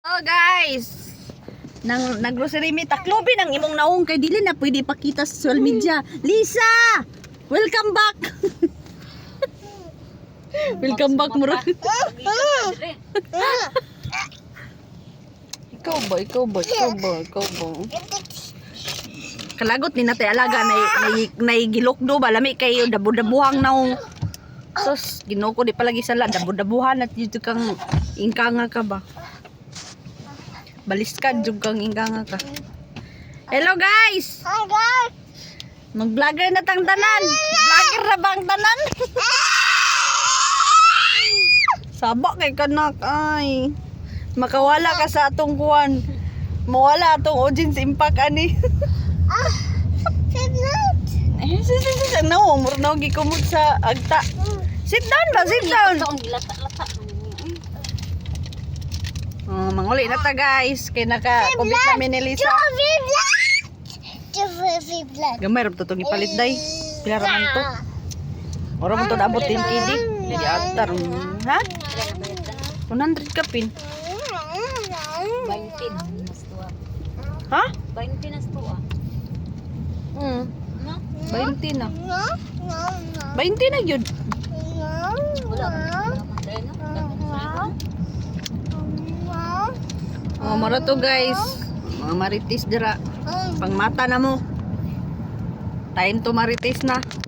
Oh guys, nag-grocery meet taklobi ng imong naong kay dili na pwede pakita sa social media. Lisa, welcome back. Welcome back mura. Ikaw ba? Kalagot ni natay alaga na gilokdo ba lami kayo dabo-dabuhang naong. Sos, ginoko di palagi sala dabo-dabuhan at dito kang ingkanga ka ba. Balis ka, jug kang ingkanga ka. Hello guys! Hi guys! Mag-vlogger na tang tanan. Vlogger na bang tanan? Sabak kay kanak ay. Makawala ka sa atong kuwan. Mawala atong audience impact ani. Sit down! Sit no, murno gikumot sa agta. Sit down ba? Sit down. Manguli na ta guys. Kay naka-kubit namin ni Lisa. Gamay ram to itong ipalit day. Pila raman to? Ora mo to naabot 10 KD. Hindi atar. Ha? 100 ka pin. 20 nas tuwa. Ha? 20 nas tuwa. 20 na. 20 na yun. Wala. Oh, mara to guys. Mga marites dira. Pang mata na mo. Time to marites na.